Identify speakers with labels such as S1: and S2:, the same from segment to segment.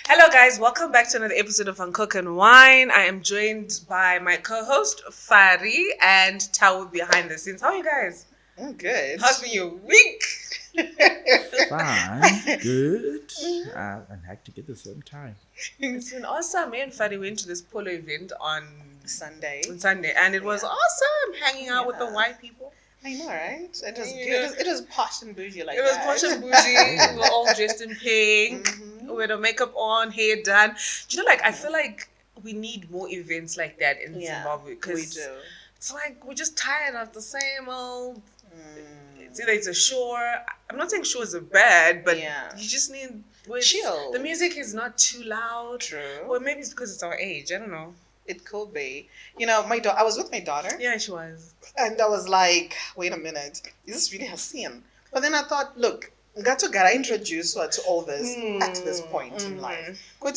S1: Hello guys, welcome back to another episode of Uncook and Wine. I am joined by my co-host Farai and Tao behind the scenes. How are you guys?
S2: I'm good.
S1: How's been your week?
S3: Fine, good. And hectic at the same time.
S1: It's been awesome. Me and Farai went to this polo event on
S2: Sunday,
S1: and it was awesome hanging out with the white people.
S2: I know, right? It was good. It was posh and bougie like that.
S1: It was posh and bougie. We were all dressed in pink.
S2: Mm-hmm.
S1: With the makeup on, hair done. Do you know, I feel like we need more events like that in Zimbabwe.
S2: We
S1: Because
S2: do.
S1: it's like we're just tired of the same old. It's either it's a shore. I'm not saying shores are bad, but you just need
S2: chill.
S1: The music is not too loud.
S2: True.
S1: Or maybe it's because it's our age. I don't know.
S2: It could be. You know, I was with my daughter.
S1: Yeah, she was.
S2: And I was like, wait a minute. Is this really her scene? But then I thought, look, gotta introduce her to all this at this point in life. I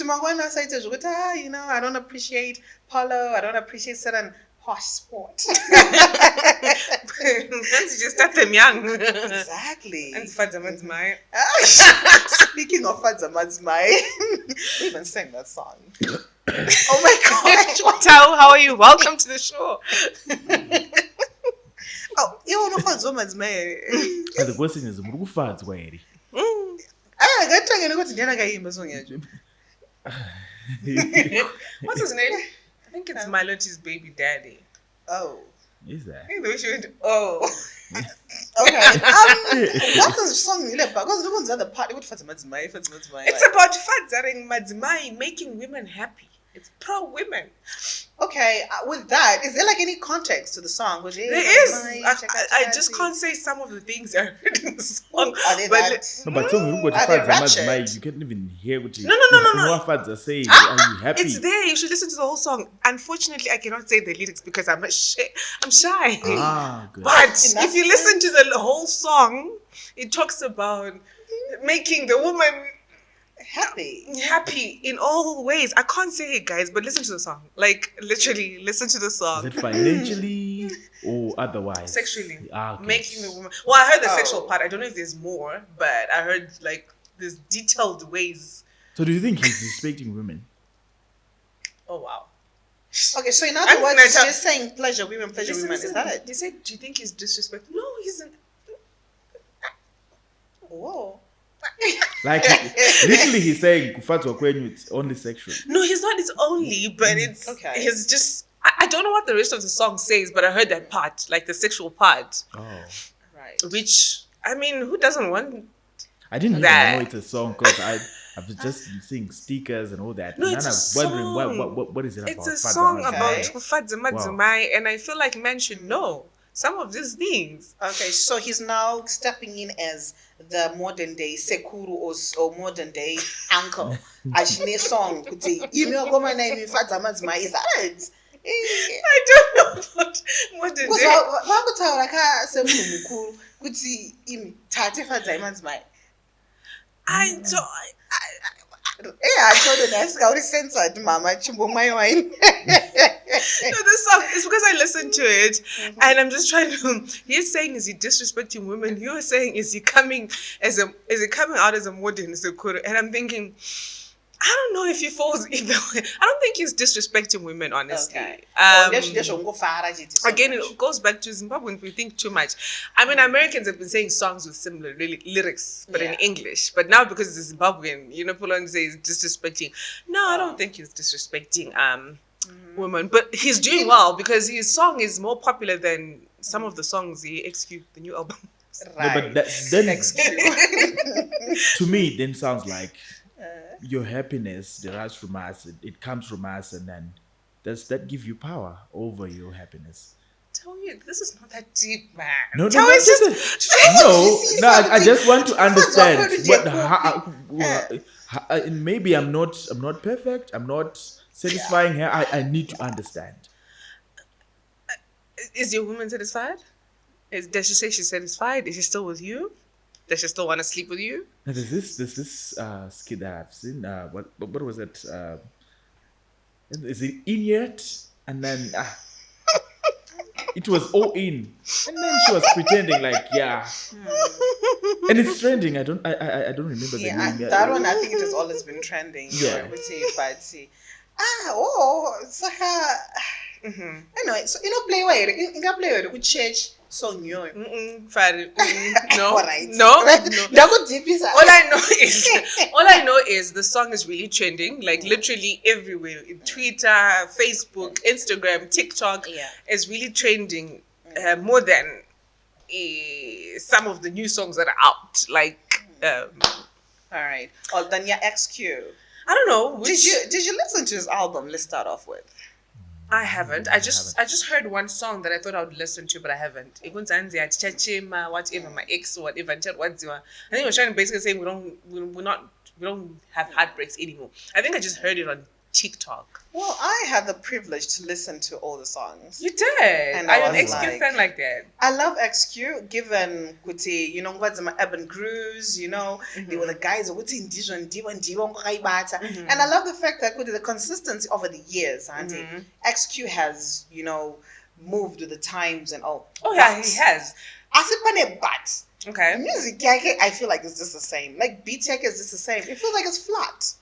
S2: don't appreciate polo. I don't appreciate certain posh sport.
S1: Once you just start them young.
S2: Exactly.
S1: And Fadza Madzimai.
S2: Speaking of Fadza Madzimai, we even sang that song. Oh my gosh.
S1: Tao, how are you? Welcome to the show.
S2: Oh, you know Fadza Madzimai.
S3: The question is, Mufad's way.
S1: What's his name? I think it's Miloti's baby daddy.
S2: Oh.
S3: Is that?
S1: I think the way she went, oh.
S2: Okay. That's a song, because look on the other part. What Fadza Madzimai?
S1: It's about Fadza Madzimai making women happy. It's pro-women.
S2: Okay, with that, is there any context to the song?
S1: There is. I just can't say some of the things I heard in the song.
S2: Are they that?
S3: No, but tell me, you can't even hear what you
S1: No.
S3: what Fadza saying. Are you happy?
S1: It's there. You should listen to the whole song. Unfortunately, I cannot say the lyrics because I'm shy.
S3: Good.
S1: But if you listen to the whole song, it talks about making the woman happy in all ways. I can't say it, guys, but listen to the song. Literally, listen to the song.
S3: Is it financially or otherwise?
S1: Sexually.
S3: Okay.
S1: Making the woman. Well, I heard the sexual part. I don't know if there's more, but I heard there's detailed ways.
S3: So do you think he's respecting women?
S1: Oh wow.
S2: Okay, so in other words, he's just saying pleasure women. Is that it?
S1: He said, do you think he's disrespectful? No, he's not.
S2: Whoa.
S3: Literally he's saying Kufatwa Kwenyu it's only sexual.
S1: No, he's not his only, but it's just I don't know what the rest of the song says, but I heard that part, the sexual part.
S3: Oh.
S2: Right.
S1: Which, I mean, who doesn't want
S3: I didn't even know it's a song because I've just been seeing stickers and all that.
S1: No,
S3: and
S1: it's
S3: I
S1: a
S3: was
S1: song.
S3: wondering what is it about?
S1: It's a song about
S2: Madzimai.
S1: Fadza Madzimai, and I feel like men should know some of these things.
S2: Okay, so he's now stepping in as the modern day Sekuru or modern day uncle. Ashine song, you know, my name is Fadza Madzimai. Is that it?
S1: I don't know what modern day. I don't.
S2: I told her that's how it censored, Mama. Chimbo my wine.
S1: No, this song is because I listened to it, and I'm just trying to. He's saying, is he disrespecting women? You're saying, is he coming out as a modern Sekuru? And I'm thinking, I don't know if he falls either way. I don't think he's disrespecting women, honestly.
S2: Okay.
S1: Again, it goes back to Zimbabweans. We think too much. I mean, Americans have been saying songs with similar lyrics, but in English. But now because it's Zimbabwean, Polon says disrespecting. No, I don't think he's disrespecting women. But he's doing well because his song is more popular than some of the songs he executed the new album.
S2: Right.
S3: No, but then to me, it then sounds like your happiness derives from us. It comes from us, and then does that give you power over your happiness?
S1: Tell you, this is not that deep, man.
S3: No, I just want to understand maybe I'm not perfect. I'm not satisfying her. I need to understand.
S1: Is your woman satisfied? Does she say she's satisfied? Is she still with you? Does she still want to sleep with you?
S3: Now, there's this skit that I've seen. What was it? Is it Inuit? And then It was all in, and then she was pretending like, yeah, and it's trending. I don't remember the
S2: Yeah,
S3: name.
S2: that one I think it has always been trending.
S3: Yeah.
S2: But it's like anyway. So play with the church song yo.
S1: Farai. No.
S2: Alright.
S1: No.
S2: That deep is
S1: All I know is the song is really trending, like literally everywhere. In Twitter, Facebook, Instagram, TikTok.
S2: Yeah.
S1: Is really trending more than some of the new songs that are out. Like
S2: all right. Well, then yeah, XQ.
S1: I don't know.
S2: Did you listen to his album? Let's start off with.
S1: I haven't. I just heard one song that I thought I would listen to, but I haven't. Whatever, my ex or whatever. I think we're trying to basically say we don't have heartbreaks anymore. I think I just heard it on TikTok.
S2: Well, I had the privilege to listen to all the songs.
S1: You did.
S2: And
S1: Are you
S2: I
S1: an
S2: was
S1: XQ
S2: like-
S1: fan like that?
S2: I love XQ, given kuti, what's my urban grooves, they were the guys who would and I love the fact that kuti, the consistency over the years, auntie. XQ has, moved with the times and all.
S1: Oh yeah, he has.
S2: But
S1: Okay.
S2: music yake, I feel like it's just the same. Like beat yake is just the same. It feels like it's flat.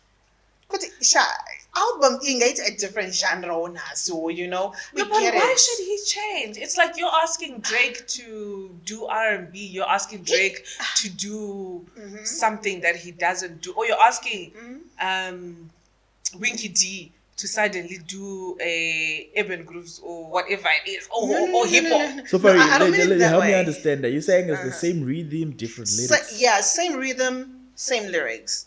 S2: Album it's a different genre so we
S1: No, but
S2: get
S1: why
S2: it.
S1: should he change? It's like you're asking Drake to do R&B. You're asking Drake to do something that he doesn't do, or you're asking Winky D to suddenly do a urban grooves or whatever it is, or hip hop.
S3: So far,
S2: I don't mean it that
S3: help me
S2: way.
S3: understand that. You're saying it's the same rhythm, different lyrics.
S2: Yeah, same rhythm, same lyrics.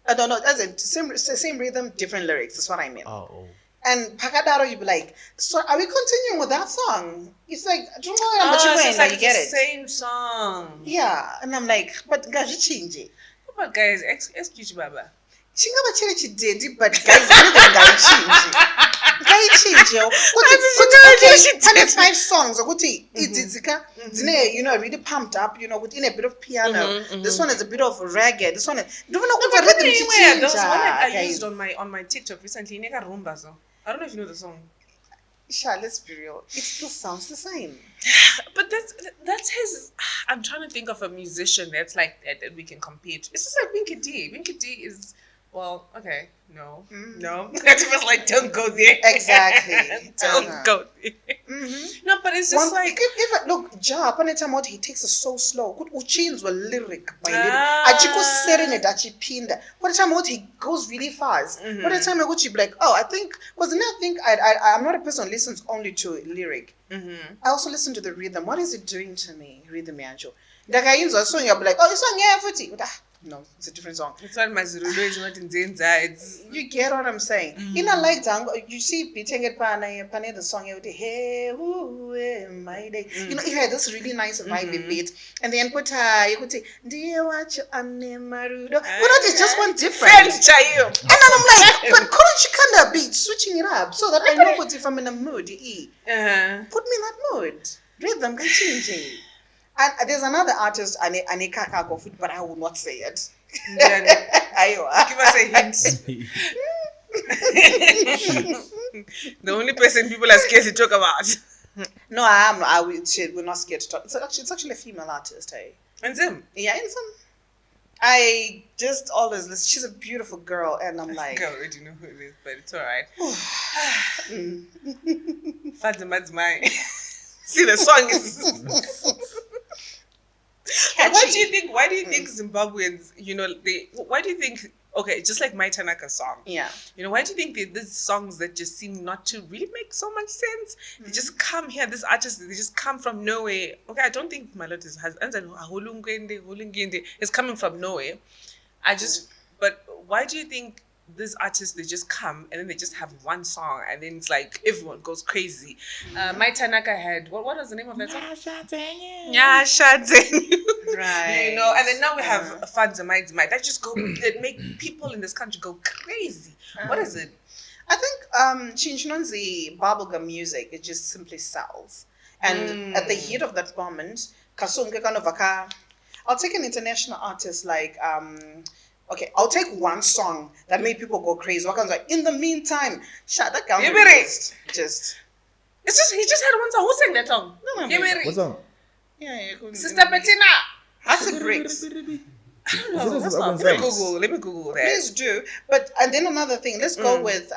S2: I don't know, that's it. Same rhythm, different lyrics. That's what I mean.
S3: Oh.
S2: And Pakadaro, you'd be like, so are we continuing with that song? It's like, but you
S1: It's like
S2: you get
S1: the
S2: it.
S1: same song.
S2: Yeah, and I'm like, but guys, you change it.
S1: But guys, excuse Baba.
S2: Chingaba chile chidedi, but guys, rhythm guy change. Guy change yo. Okay, 5 songs. It's really pumped up. Within a bit of piano. This one is a bit of reggae. This one is. Do you know what rhythm
S1: There was one I
S2: guys?
S1: used on my TikTok recently. Nega Rumba song. I don't know if you know the song.
S2: Sha, let's be real. It still sounds the same.
S1: But that's his. I'm trying to think of a musician that's like that we can compare to. It's just like Winky D. Winky D is. Well, okay, no. That was like, don't go there.
S2: Exactly.
S1: Don't go there. No, but it's just like.
S2: Look, Ja, upon a time what he takes it so slow. Good uchins were lyric by lyric. Achiko serenade, achipinda. What a time what he goes really fast. What a time I would be like, oh, I think, because then I think I'm not a person who listens only to lyric. I also listen to the rhythm. What is it doing to me? Rhythm yanjo. Like I use a song, you'll be like, oh, it's song yeah, footy. No, it's a different song.
S1: It's not my Zulu, it's not in Zenza. It's.
S2: You get what I'm saying? Like tango, you see beating it pane the song you hey my day. It had this really nice vibe beat, and then you could say dear watch Marudo. But that is just one different.
S1: Friend Chayo.
S2: And then I'm like, but couldn't you kind of beat switching it up so that I know what if I'm in a mood? Put me in that mood. Rhythm can change it. And there's another artist, Anika Kofoot, but I will not say it.
S1: Give us a hint. The only person people are scared to talk about.
S2: No, we're not scared to talk. It's actually a female artist, hey.
S1: And Zim?
S2: Yeah, and some. I just always listen. She's a beautiful girl, and I'm like.
S1: I already know who it is, but it's alright. Fadza Madzimai. See, the song is. Why do you think Zimbabweans, why do you think, okay, just like my Tanaka song, why do you think these songs that just seem not to really make so much sense, they just come here, these artists, they just come from nowhere. Okay, I don't think my Lotus has, it's coming from nowhere. But why do you think these artists, they just come and then they just have one song and then it's like everyone goes crazy? My Tanaka had, what was the name of that song? Nyasha. Right. And then now we have Fadza Madzimai that just that make people in this country go crazy. What is it?
S2: I think Chinchinonzi bubblegum music, it just simply sells. And at the heat of that moment, I'll take an international artist like okay, I'll take one song that made people go crazy. In the meantime, shut that down.
S1: It's he just had one song. Who sang that song?
S2: No,
S1: Give me
S3: What's on?
S2: Yeah.
S1: Sister Bettina.
S2: Acid Bricks.
S1: No, that's not. Let me Google that.
S2: Please do. But and then another thing. Let's go with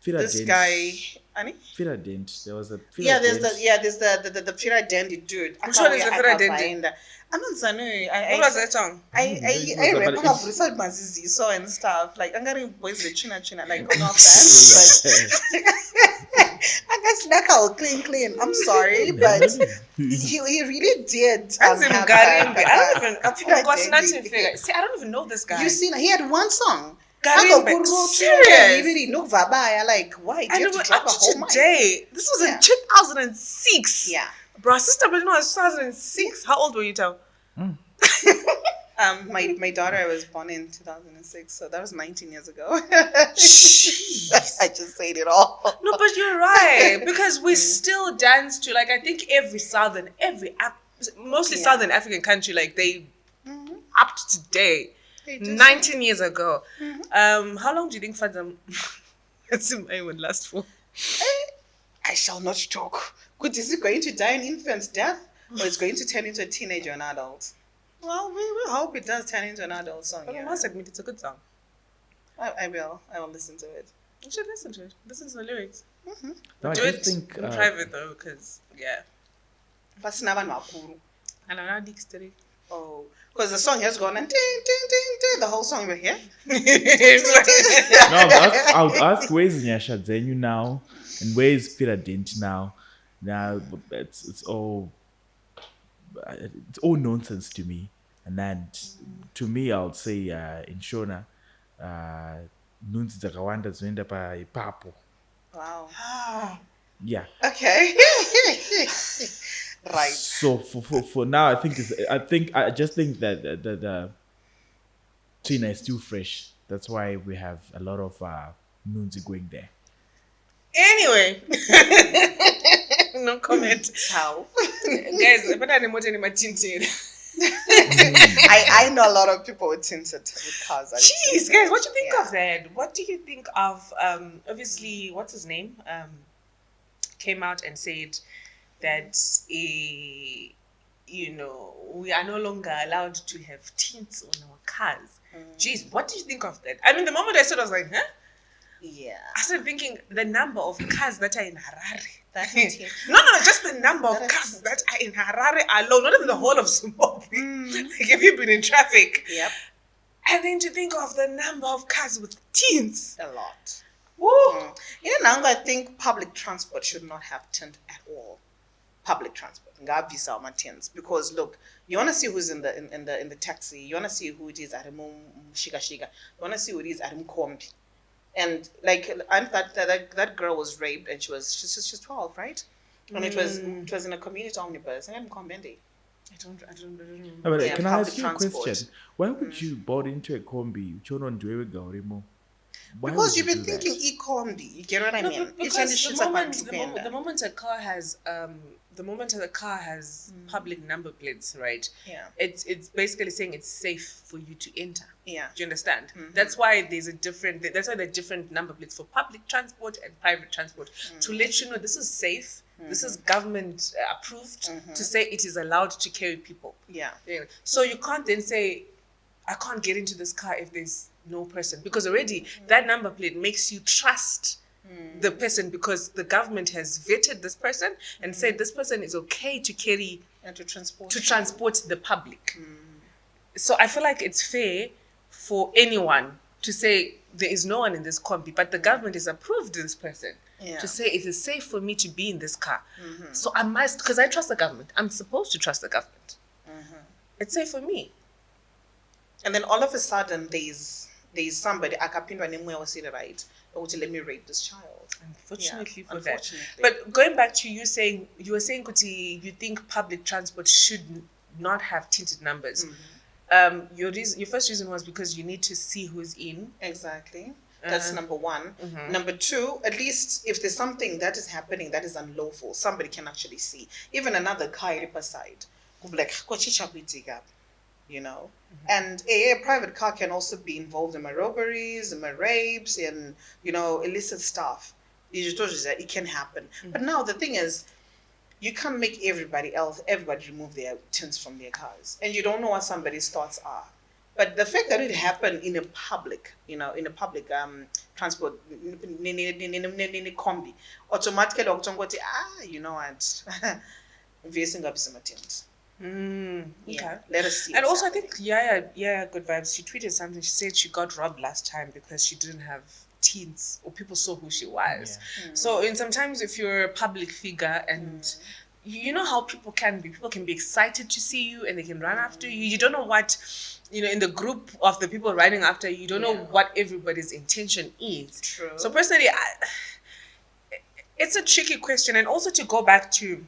S2: this guy. Annie?
S3: Fira Dent. There was a
S2: There's the Fira Dandy dude.
S1: Which one is the Fira Dandy?
S2: I'm not saying.
S1: What was that song?
S2: I rap about research Mazizi so and stuff. Like I'm getting boys with china like no offense, but I guess like I'll clean. I'm sorry, but he really did.
S1: That's him, Garimbe. I don't even know this guy.
S2: You see, he had one song.
S1: Garimbe. Serious?
S2: Like, why?
S1: And it was up to today. This was in 2006.
S2: Yeah.
S1: Bro, Sister Bettina was 2006. How old were you, Tao?
S2: My daughter was born in 2006, so that was 19 years ago. I just said it all.
S1: No, but you're right, because we still dance to, like, I think mostly Southern African country, like they up to today, 19 years ago. How long do you think Fadza Madzimai would last for?
S2: I shall not talk. Is it going to die an infant's death, or it's going to turn into a teenager or an adult? Well, we hope it does turn into an adult song.
S1: But I must admit, it's a good song.
S2: I will listen to it.
S1: You should listen to it. Listen to the lyrics.
S3: No,
S1: Do it in private though, because
S2: But
S1: I don't know, dictionary.
S2: Oh, because the song has gone and ding, ding, ding, ding, the whole song over here.
S3: No, I would ask where's Nyasha Zenyu now, and where's Fira Dent now. Now it's all nonsense to me. And then to me, I would say in Shona, Nunzi Zakawanda Zwenda pa Papo.
S2: Wow.
S3: Yeah.
S2: Okay. Right.
S3: So for now, I just think that the Tina is still fresh. That's why we have a lot of Nunzi going there.
S1: Anyway, no comment.
S2: How?
S1: Guys, but I didn't my tinted.
S2: I know a lot of people with tinted with cars.
S1: Jeez, guys, what do you think of that? What do you think of obviously what's his name? Came out and said that we are no longer allowed to have tints on our cars. Jeez, what do you think of that? I mean, the moment I saw it, I was like, huh?
S2: Yeah.
S1: I started thinking the number of cars that are in Harare.
S2: No,
S1: just the number of cars that are in Harare alone, not even the whole of Zimbabwe. Like, have you been in traffic?
S2: Yep.
S1: And then to think of the number of cars with tints.
S2: A lot.
S1: Woo!
S2: In Angola, I think public transport should not have tint at all. Public transport. Tints. Because look, you want to see who's in the taxi. You want to see who it is at Shiga. You want to see who it is at Kombi. And like, I thought that girl was raped, and she's 12, right? And it was in a community omnibus. And I don't know.
S3: But can I ask you a
S2: transport.
S3: question? Why would you board into a combi?
S2: Because you've been thinking e-combi. You get what I mean?
S1: Because the moment a car has public number plates, right?
S2: Yeah.
S1: It's basically saying it's safe for you to enter.
S2: Yeah.
S1: Do you understand? That's why there are different number plates for public transport and private transport to let you know this is safe. This is government approved to say it is allowed to carry people.
S2: Yeah.
S1: So you can't then say, I can't get into this car if there's no person, because already that number plate makes you trust the person, because the government has vetted this person and said this person is okay to carry
S2: and to transport
S1: the public. So I feel like it's fair for anyone to say there is no one in this combi, but the government has approved this person to say it is safe for me to be in this car. So I must, because I trust the government. I'm supposed to trust the government. It's safe for me.
S2: And then all of a sudden there's somebody akapindwa nemoya wasile right ukuthi let me rape this child.
S1: Unfortunately for that. But going back to you were saying Kuti, you think public transport should not have tinted numbers. Your first reason was because you need to see who's in.
S2: Exactly. That's number one. Number two, at least if there's something that is happening that is unlawful, somebody can actually see. Even another car side, like you know. And a private car can also be involved in my robberies, in my rapes, in illicit stuff. It can happen. But now the thing is, you can't make everybody remove their tints from their cars, and you don't know what somebody's thoughts are. But the fact that it happened in a public, transport, in combi, automatically, you know what, facing up some tint.
S1: Okay.
S2: Let us see.
S1: And also, I think good vibes. She tweeted something. She said she got robbed last time because she didn't have teens or people saw who she was. So, sometimes if you're a public figure and you know how people can be excited to see you and they can run after you. You don't know what, in the group of the people running after you don't know what everybody's intention is.
S2: True.
S1: So personally, it's a tricky question. And also to go back to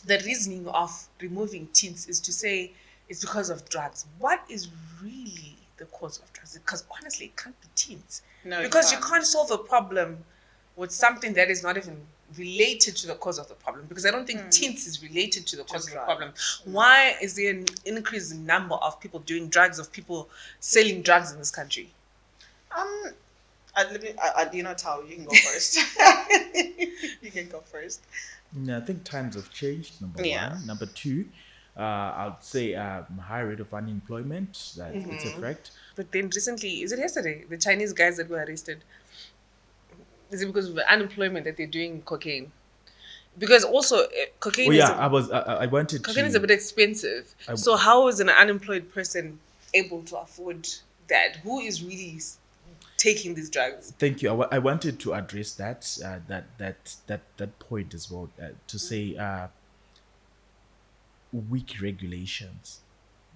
S1: the reasoning of removing tints is to say it's because of drugs. What is really the cause of drugs? Because honestly, it can't be tints.
S2: No,
S1: because you can't solve a problem with something that is not even related to the cause of the problem. Because I don't think tints is related to the cause of the problem. Why is there an increasing number of people doing drugs, of people selling drugs in this country?
S2: You know, Tao, you can go first. You can go first.
S3: Yeah, I think times have changed, number one. Number two, I'd say high rate of unemployment. It's a fact.
S1: But then recently, is it yesterday, the Chinese guys that were arrested? Is it because of the unemployment that they're doing cocaine? Because also cocaine cocaine is a bit expensive. So how is an unemployed person able to afford that? Who is really taking these drugs?
S3: Thank you. I wanted to address that point as well, to say weak regulations.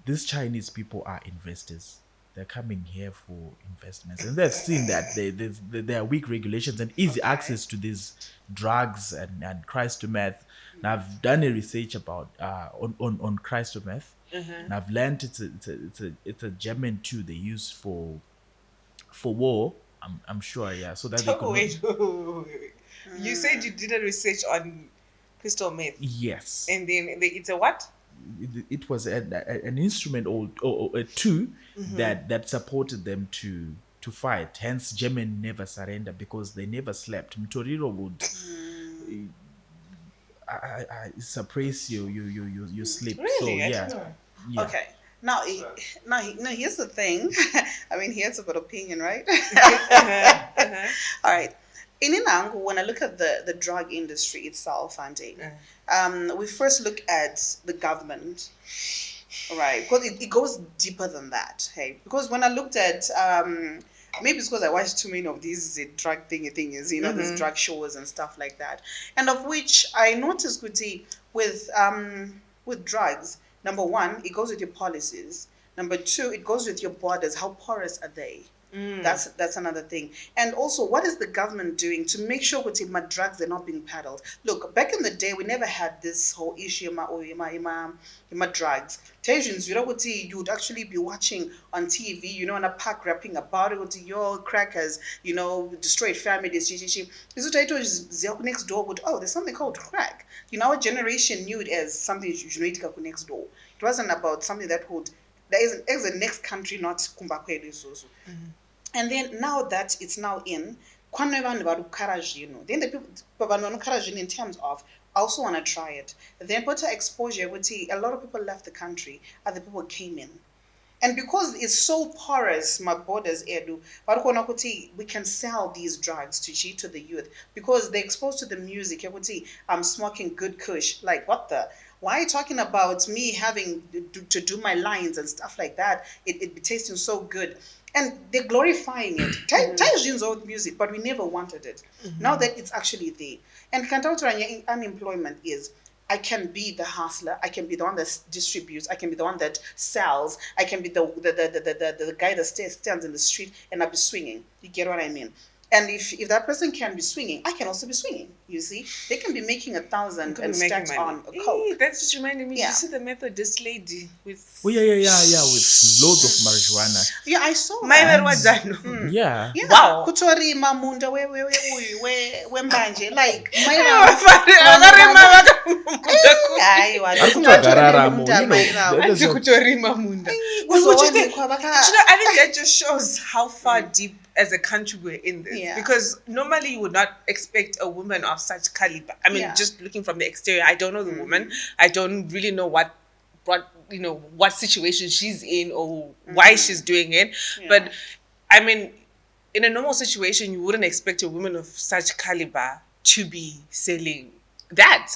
S3: These Chinese people are investors. They're coming here for investments, and they've seen that there are weak regulations and easy access to these drugs and crystal meth. Now, I've done a research about on crystal meth, and I've learned it's a German tool they use for war. I'm sure, so that they could.
S1: Wait. You said you did a research on crystal meth.
S3: Yes.
S1: And then it's a what?
S3: It was an instrument or a tool that supported them to fight. Hence, Germany never surrendered because they never slept. Mtoriro would suppress you sleep.
S1: Really?
S3: So
S2: Okay. Now here's the thing. I mean, here's about opinion, right? All right. In Inangu, when I look at the drug industry itself, Auntie, we first look at the government, right? Because it goes deeper than that, hey? Because when I looked at, maybe it's because I watched too many of these drug things, these drug shows and stuff like that, and of which I noticed, Kuti, with drugs, number one, it goes with your policies. Number two, it goes with your borders. How porous are they? That's another thing. And also, what is the government doing to make sure that my drugs are not being peddled? Look, back in the day, we never had this whole issue my drugs. You would actually be watching on TV, in a park rapping about it, your crackers, destroyed families. Next door would, there's something called crack. Our generation knew it as something next door. It wasn't about something that would, there is a next country, not Kumbakwe. And then now that it's now in, then the people in terms of, I also want to try it. Then better exposure, a lot of people left the country, other people came in. And because it's so porous, my borders, we can sell these drugs to the youth because they're exposed to the music. I'm smoking good kush. Like, what the? Why are you talking about me having to do my lines and stuff like that? It be tasting so good. And they're glorifying it. Taijin's old music, but we never wanted it. Now that it's actually there. And Kantautra unemployment is, I can be the hustler, I can be the one that distributes, I can be the one that sells, I can be the guy that stands in the street and I'll be swinging. You get what I mean? And if that person can be swinging, I can also be swinging. You see, they can be making 1,000 and stacked on a coke.
S1: That just reminded me. You see the Methodist lady with.
S3: Oh yeah, with loads of marijuana.
S2: Yeah, I saw.
S3: Yeah.
S2: Wow. Kutori mamunda we mbanje like.
S3: Arikutogararamo,
S1: Andikutorima munda. I think that just shows how far deep as a country we're in this.
S2: Yeah.
S1: Because normally you would not expect a woman of such caliber. I mean, just looking from the exterior, I don't know the woman. I don't really know what situation she's in or why she's doing it.
S2: Yeah.
S1: But I mean, in a normal situation, you wouldn't expect a woman of such caliber to be selling that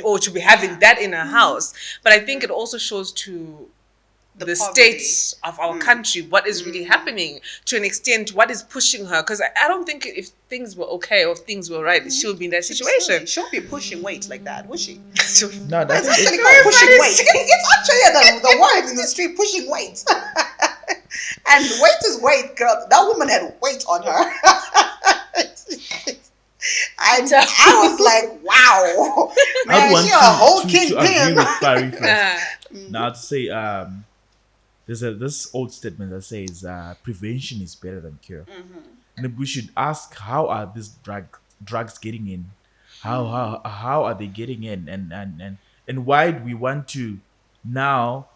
S1: or to be having that in her house. But I think it also shows to the state of our country what is really happening, to an extent, what is pushing her. Because I don't think if things were okay or if things were right, she would be in that situation.
S2: She won't be pushing weight like that, would she?
S3: No, that's
S2: It's actually called pushing weight. It's actually the word in the street, pushing weight. And weight is weight, girl. That woman had weight on her. And I was like, wow. Man, she a whole kingpin.
S3: Now to say, there's this old statement that says prevention is better than cure. And we should ask, how are these drugs getting in? How are they getting in? And why do we want to now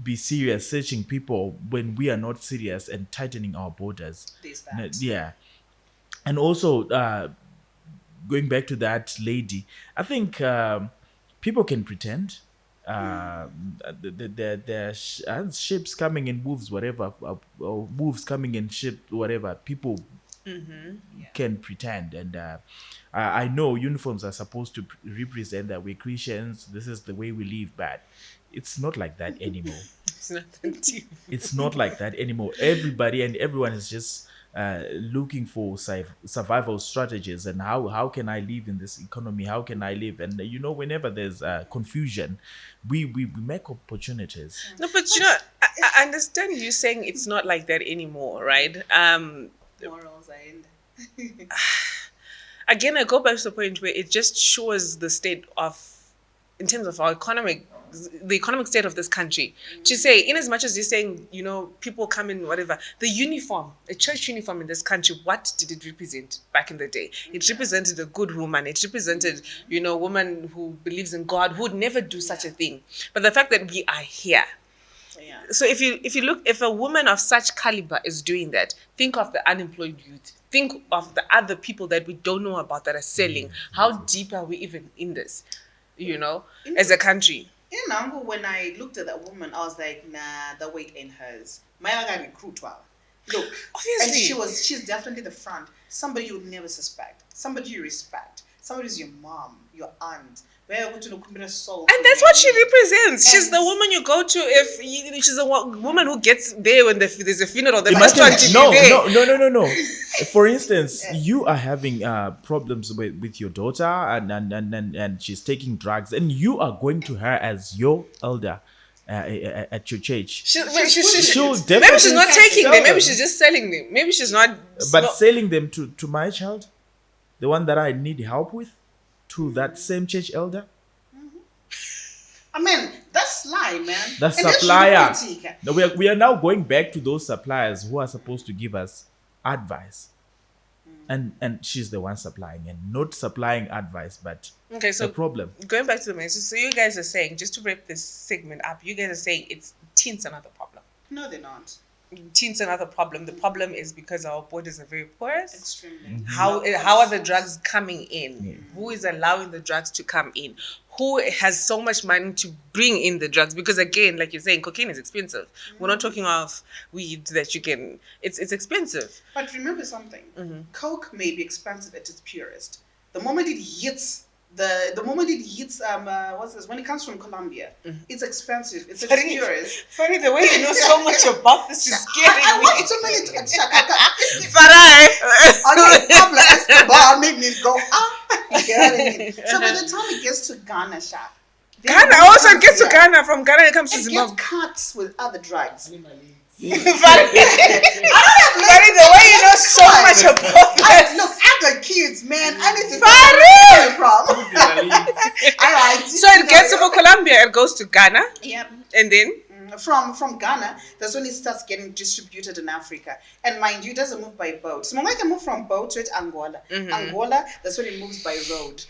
S3: be serious searching people when we are not serious and tightening our borders? Yeah. And also going back to that lady, I think people can pretend. There are ships coming in wolves, whatever, or wolves coming in ship, whatever. People can pretend, and I know uniforms are supposed to represent that we're Christians. This is the way we live, but it's not like that anymore. It's not like that anymore. Everybody and everyone is just looking for survival strategies, and how can I live in this economy? How can I live? And whenever there's confusion, we make opportunities.
S1: No, but I understand you saying it's not like that anymore, right?
S2: Morals end.
S1: Again, I go back to the point where it just shows the state of, in terms of our the economic state of this country. To say, in as much as you're saying, people come in, whatever, the uniform, a church uniform in this country, what did it represent back in the day? It represented a good woman. It represented, a woman who believes in God, who would never do such a thing. But the fact that we are here.
S2: Yeah.
S1: So if a woman of such caliber is doing that, think of the unemployed youth. Think of the other people that we don't know about that are selling. How deep are we even in this, as a country?
S2: In Nambu, when I looked at that woman, I was like, nah, the weight ain't hers. My other recruit, look,
S1: obviously,
S2: and she's definitely the front. Somebody you would never suspect. Somebody you respect. Somebody's your mom, your aunt. And that's
S1: what she represents. She's the woman you go to she's a woman who gets there when there's a funeral. The first one to
S3: no,
S1: be there.
S3: No. For instance, you are having problems with your daughter, and she's taking drugs, and you are going to her as your elder at your church.
S1: Maybe she's not taking them. Maybe she's just selling them. Maybe she's not.
S3: But selling them to my child, the one that I need help with, to that same church elder.
S2: I mean, that's sly, man.
S3: The supplier. No, we are now going back to those suppliers who are supposed to give us advice. And she's the one supplying, and not supplying advice, but the problem.
S1: Going back to the message, so you guys are saying, just to wrap this segment up, you guys are saying tint's another problem.
S2: No, they're not.
S1: Tint's another problem. The problem is because our borders are very porous.
S2: Extremely.
S1: How are the drugs coming in? Yeah. Who is allowing the drugs to come in? Who has so much money to bring in the drugs? Because again, like you're saying, cocaine is expensive. We're not talking of weed that you can. It's expensive.
S2: But remember something. Coke may be expensive at its purest. The moment it hits when it comes from Colombia, it's expensive. It's its purest.
S1: Funny the way you know so much about this is scaring me.
S2: I want too many to
S1: Farai.
S2: Okay, Pablo Escobar made me go So by the time it gets to Ghana,
S1: Ghana also gets to Ghana. From Ghana it comes to Zimbabwe.
S2: It gets cut with other drugs.
S1: Funny the way you know so much about this.
S2: Look, I got kids, man. I need to find from. Alright.
S1: So it gets over Colombia, it goes to Ghana.
S2: Yep.
S1: And then
S2: from Ghana, that's when it starts getting distributed in Africa. And mind you, it doesn't move by boat. So I can move from boat to Angola. Angola, that's when it moves by road.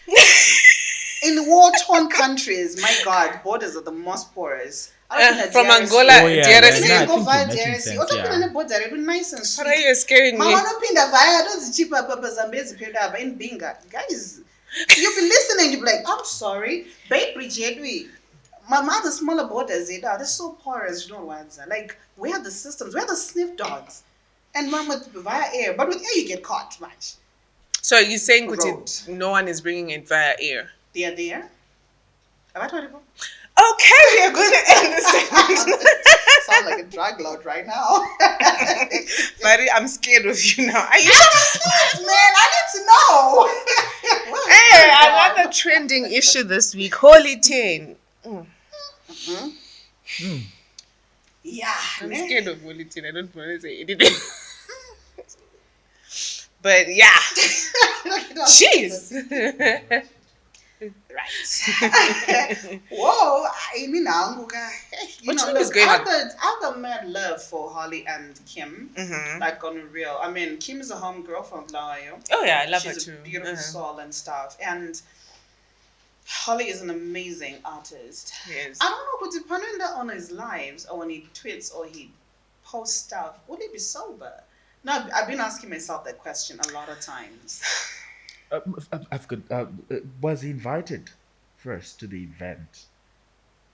S2: In war-torn countries, my God, borders are the most porous.
S1: From Angola,
S3: Oh, yeah,
S1: DRC.
S3: yeah,
S2: Go
S3: I
S2: via
S3: think you're making
S2: DRC.
S3: sense,
S2: Otopinda
S3: yeah.
S2: nebhodha redu nice and
S1: Farai,
S2: sweet.
S1: you're scaring me.
S2: Mavanopinda via adodzichipa papa Zambezi pedu apa in Binga. Guys, you'll be listening, you'll be like, I'm sorry. Bay Bridge yedu. My mother smaller borders, they're so porous, you know what? Like, we have the systems, we have the sniff dogs. And mama via air. But with air, you get caught much.
S1: So you're saying
S2: Road.
S1: Kuti, no one is bringing it via air?
S2: They are there. Have I told you?
S1: Okay, we are going to end this segment.
S2: Sound like a drug lord right now.
S1: Farai, I'm scared of you now. Are you?
S2: Man, I need to know.
S1: Hey, another trending issue this week. Holy Tain.
S2: Yeah.
S1: I'm
S2: man.
S1: scared of Holy Tain. I don't want to say anything. But yeah. Jeez.
S2: Right. Whoa, I mean, you
S1: What
S2: know,
S1: you think is
S2: look,
S1: going on?
S2: I've got mad love for Holly and Kim.
S1: Mhm.
S2: Like on real. I mean, Kim is a homegirl from Blayo.
S1: Oh yeah, I love
S2: She's
S1: her
S2: a
S1: too.
S2: beautiful
S1: Uh-huh.
S2: soul and stuff. And Holly is an amazing artist.
S1: Yes.
S2: I don't know, but depending on his lives or when he tweets or he posts stuff, would he be sober? No, I've been asking myself that question a lot of times.
S3: I've got. Was he invited first to the event?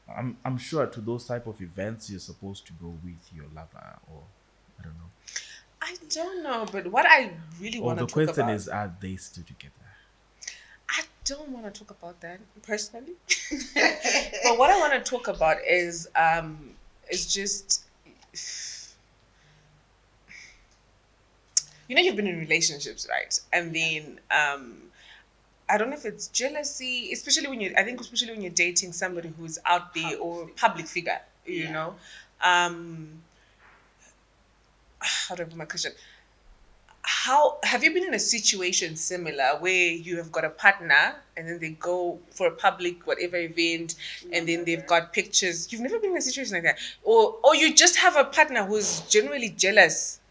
S3: I'm sure to those type of events you're supposed to go with your lover, or I don't know.
S1: I don't know, but what I really
S3: Or
S1: want to
S3: the
S1: talk
S3: question
S1: about
S3: is, are they still together?
S1: I don't want to talk about that personally. But what I want to talk about is just you've been in relationships, right? And then I don't know if it's jealousy, especially when you're dating somebody who's out there or public figure, you
S2: Yeah.
S1: know. How do I put my question? How have you been in a situation similar where you have got a partner and then they go for a public whatever event and then they've got pictures? You've never been in a situation like that, or you just have a partner who's generally jealous,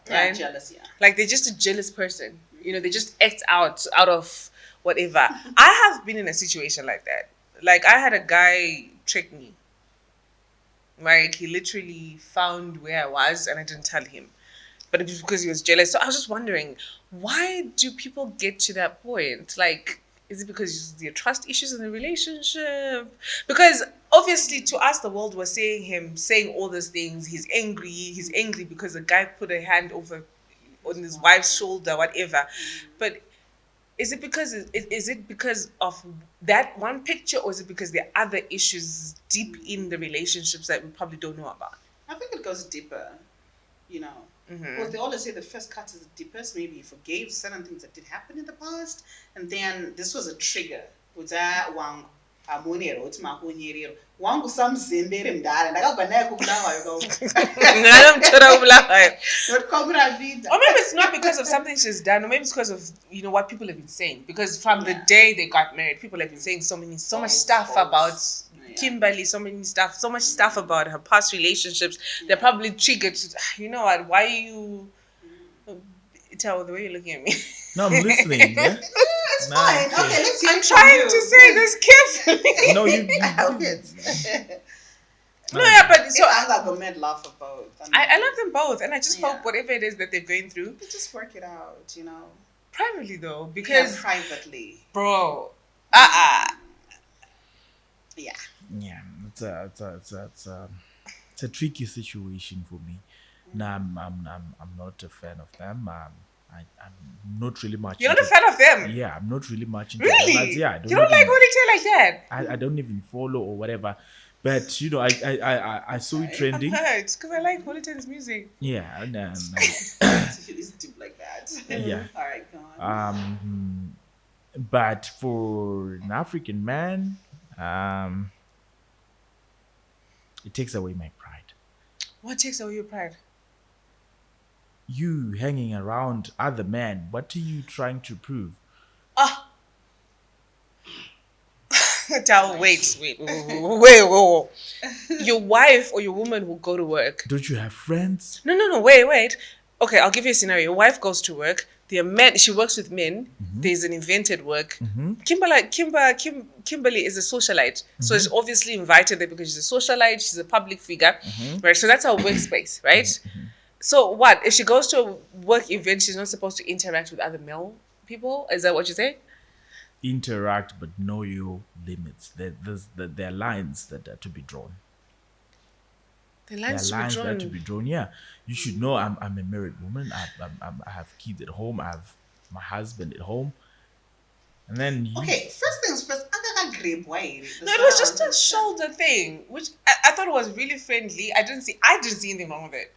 S2: Yeah,
S1: right?
S2: jealous, yeah.
S1: Like they're just a jealous person. They just act out of whatever. I have been in a situation like that. Like I had a guy trick me. Like he literally found where I was and I didn't tell him. But it was because he was jealous. So I was just wondering, why do people get to that point? Like, is it because there are trust issues in the relationship? Because obviously to us, the world was saying all those things. He's angry. He's angry because a guy put a hand on his wife's shoulder, whatever. But is it because of that one picture, or is it because there are other issues deep in the relationships that we probably don't know about?
S2: I think it goes deeper, you know.
S1: Mm-hmm.
S2: Because they always say the first cut is the deepest. Maybe he forgave certain things that did happen in the past, and then this was a trigger. Wangu amunero uti makunyerero wangu samzembere mdala ndakabva naye kubulawayo not komra vida.
S1: Or maybe it's not because of something she's done, or maybe it's because of what people have been saying. Because from the day they got married, people have been saying so much stuff about Kimberly, so much stuff about her past relationships. They're probably triggered. You know what? Why are you? Tell the way you're looking at me.
S3: No, I'm listening. Yeah?
S2: It's fine. Okay, let's hear
S1: I'm
S2: it from
S1: trying
S2: you.
S1: to say this carefully.
S3: No, you.
S1: No, yeah, but so
S2: I got a mad laugh of both.
S1: I love them both, and I just
S2: Yeah.
S1: hope whatever it is that they're going through,
S2: You just work it out, you know.
S1: privately though,
S2: Yeah,
S1: because
S2: privately.
S1: bro,
S2: Yeah.
S3: Yeah, it's a tricky situation for me. No, I'm not a fan of them. I'm not really much.
S1: you're not a
S3: into-
S1: fan of them.
S3: Yeah, I'm not really much into
S1: Really?
S3: them. But yeah,
S1: You don't like Holy Tail like that?
S3: I don't even follow or whatever. But I saw it
S1: I'm
S3: trending.
S1: hurt because I like Holy Tail's music.
S3: Yeah, no.
S2: It's deep like that.
S3: Yeah.
S2: All right, go on.
S3: But for an African man, it takes away my pride.
S1: What takes away your pride?
S3: You hanging around other men, what are you trying to prove?
S1: Wait. Your wife or your woman will go to work.
S3: Don't you have friends?
S1: No, wait. Okay, I'll give you a scenario. Your wife goes to work. There are men. She works with men. There's an invented work. Kimberly is a socialite, so she's obviously invited there because she's a socialite. She's a public figure, right? So that's our workspace, right? So what if she goes to a work event? She's not supposed to interact with other male people. Is that what you say?
S3: Interact, but know your limits. There are lines that are to be drawn.
S1: The
S3: There are
S1: lines
S3: lines
S1: to
S3: that are
S1: be
S3: to
S1: drawn.
S3: be drawn. Yeah, you should know. I'm a married woman. I have kids at home. I have my husband at home. And then you,
S2: Okay, first things first. I got grape wine.
S1: No, it was just a shoulder thing, which I thought was really friendly. I didn't see anything wrong with it.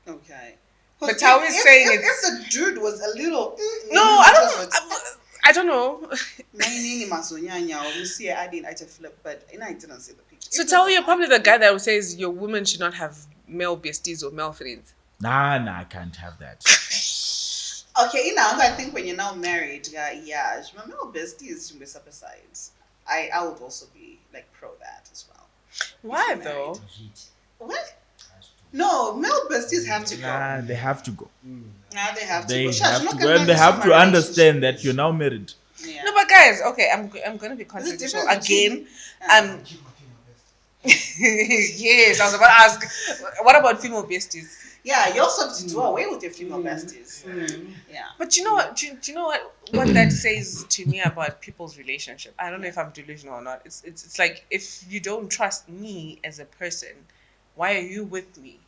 S2: Okay.
S1: But Tao is saying
S2: if the dude was a little.
S1: No, I don't know.
S2: But I didn't see the picture.
S1: So tell you're probably the guy that says your woman should not have male besties or male friends.
S3: nah, I can't have that.
S2: Okay, I think when you're now married, yeah, my male besties should be set aside. I would also be like pro that as well.
S1: Why
S2: If you're
S1: though?
S2: married. What? No, male besties have to go.
S3: Nah, they have to go.
S2: Nah, they have to
S3: They
S2: go. Shush,
S3: have
S2: not
S3: to
S2: gonna
S3: go, and they
S2: manage
S3: have
S2: my
S3: to understand
S2: relationship.
S3: that you're now married.
S2: Yeah.
S1: No, but guys, okay, I'm gonna be controversial
S2: difference
S1: again.
S2: between-
S1: Yes, I was about to ask. What about female besties?
S2: Yeah, you're also to do away with your female besties. Yeah.
S1: But you know what? Do you know what that says to me about people's relationship? I don't know if I'm delusional or not. It's like if you don't trust me as a person, why are you with me?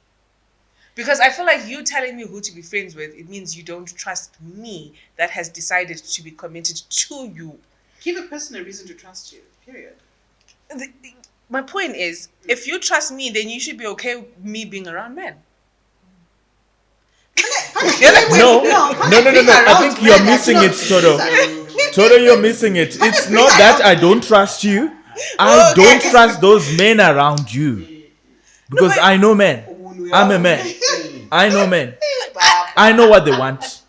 S1: Because I feel like you telling me who to be friends with, it means you don't trust me that has decided to be committed to you.
S2: Give a person a reason to trust you. Period.
S1: My point is, if you trust me, then you should be okay with me being around men.
S3: No. I think you're missing it, Toto. Toto, you're missing it. It's not that I don't trust you. I don't trust those men around you. Because I know men. I'm a man. I know men. I know what they want.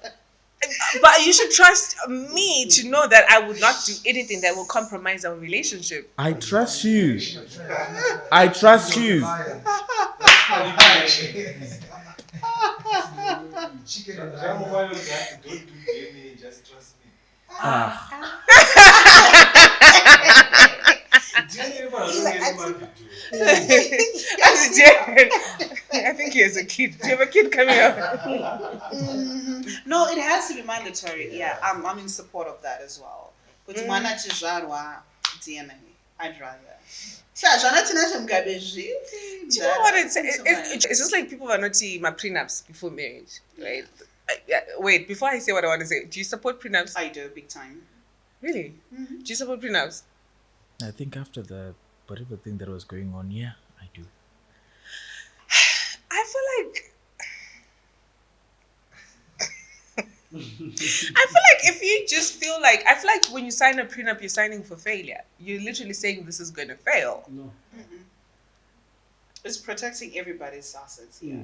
S1: But you should trust me to know that I would not do anything that will compromise our relationship.
S3: I trust you. I trust you.
S1: I think he has a kid. Do you have a kid coming up?
S2: No, it has to be mandatory. Yeah, I'm in support of that as well. But mwana chizvarwa DNA, I'd rather.
S1: Do you know what it's just like people are not seeing my prenups before marriage, right? Wait, before I say what I want to say, do you support prenups?
S2: I do, big time.
S1: Really? Do you support prenups?
S3: I think after the whatever thing that was going on, yeah, I do.
S1: I feel like if you just feel like, I feel like when you sign a prenup, you're signing for failure. You're literally saying this is going to fail.
S4: No.
S2: It's protecting everybody's assets. Yeah.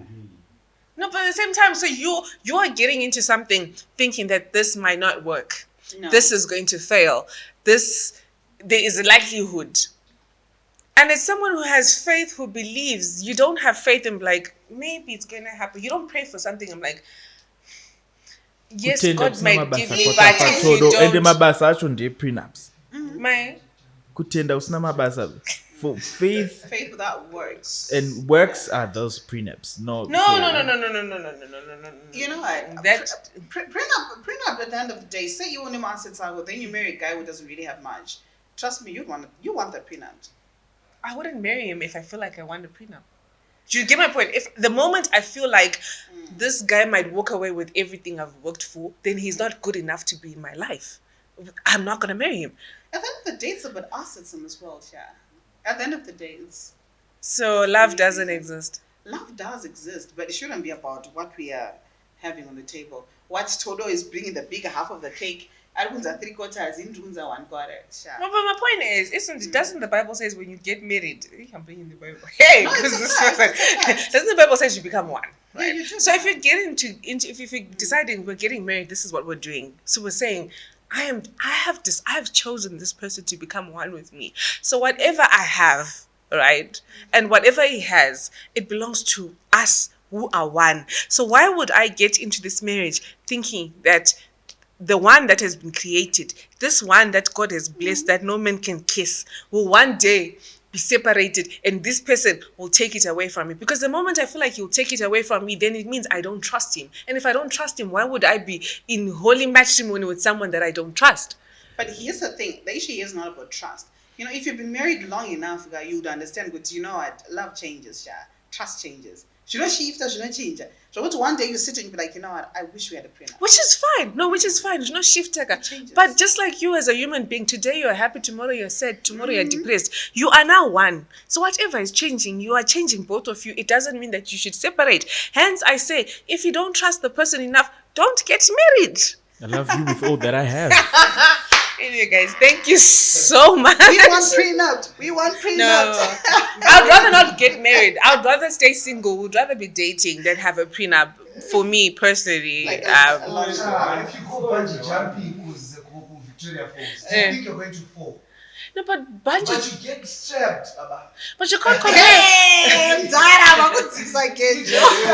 S1: No, but at the same time, so you are getting into something thinking that this might not work.
S2: No.
S1: This is going to fail. There is a likelihood. And as someone who has faith, who believes, you don't have faith in like, maybe it's going to happen. You don't pray for something. I'm like, yes, God might give you, but if you
S3: ende
S1: don't,
S3: mabasa acho ndiye prenups.
S1: my,
S3: Kutenda usina mabasa. For faith
S2: Faith without works.
S3: and works are those prenups. No.
S1: no.
S2: You know what?
S1: That
S2: Prenup at the end of the day, say you want him assets out, then you marry a guy who doesn't really have much. Trust me, you want that prenup.
S1: I wouldn't marry him if I feel like I want a prenup. Do you get my point? If the moment I feel like this guy might walk away with everything I've worked for, then he's not good enough to be in my life. I'm not gonna marry him.
S2: At the end of the day, it's about assets in this world, yeah. At the end of the day, it's
S1: So love doesn't exist.
S2: love does exist, but it shouldn't be about what we are having on the table. What Todo is bringing the bigger half of the cake. Arunza 3/4, Indunza 1/4. Sure.
S1: No, but my point is, doesn't the Bible says when you get married, I'm bringing the Bible. Hey,
S2: No,
S1: because
S2: it's a fact.
S1: doesn't the Bible say you become one,
S2: Yeah,
S1: right?
S2: you do.
S1: So if you get into if you're deciding we're getting married, this is what we're doing. So we're saying, I have chosen this person to become one with me. So whatever I have, right, and whatever he has, it belongs to us who are one. So why would I get into this marriage thinking that the one that has been created, this one that God has blessed, that no man can kiss, will one day be separated, and this person will take it away from me? Because the moment I feel like he'll take it away from me, then it means I don't trust him. And if I don't trust him, why would I be in holy matrimony with someone that I don't trust?
S2: But here's the thing, the issue is not about trust. If you've been married long enough, you would understand, but you know what, love changes, yeah. Trust changes. Shift or change. So one day you sit and be like, you know what, I wish we had a prenup.
S1: Which is fine. No, which is fine. No shift taker. But just like you as a human being, today you're happy, tomorrow you're sad, tomorrow you're depressed. You are now one. So whatever is changing, you are changing, both of you. It doesn't mean that you should separate. Hence, I say, if you don't trust the person enough, don't get married.
S3: I love you with all that I have.
S1: Anyway, guys, thank you so much.
S2: We want prenup.
S1: No. I'd rather not get married. I'd rather stay single. Would rather be dating than have a prenup. For me personally,
S2: Like
S4: If you go bungee jumping with Victoria Falls, do you think you're going to fall?
S1: no, but bungee.
S4: But you get strapped.
S1: But you can't compare.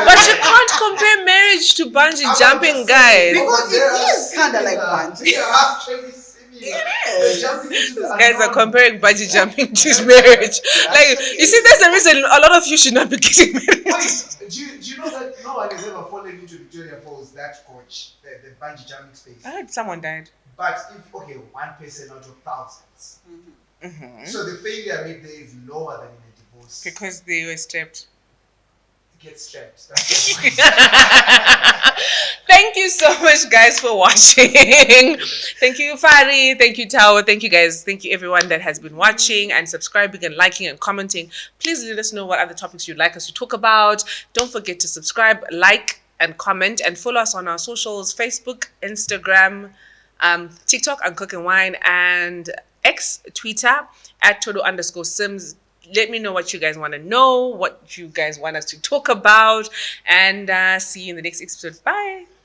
S1: But you can't compare marriage to bungee jumping, guys.
S2: Because it is kind of like bungee.
S4: They are actually similar.
S1: These guys are comparing bungee jumping to marriage. Like, you see, that's the reason a lot of you should not be getting married.
S4: Wait, do you know that no one has ever fallen into Victoria Falls, that coach, the bungee jumping space?
S1: I heard someone died.
S4: But if, one person out of thousands.
S1: Mm-hmm.
S4: So the failure rate there is lower than in a divorce.
S1: Because they were strapped.
S4: Get strapped. That's the point.
S1: Thank you so much, guys, for watching. Thank you, Farai. Thank you, Tao. Thank you, guys. Thank you, everyone that has been watching and subscribing and liking and commenting. Please let us know what other topics you'd like us to talk about. Don't forget to subscribe, like, and comment, and follow us on our socials: Facebook, Instagram, TikTok, and Cook and Wine, and X, Twitter at @Todo_Sims. Let me know what you guys want to know, what you guys want us to talk about, and see you in the next episode. Bye.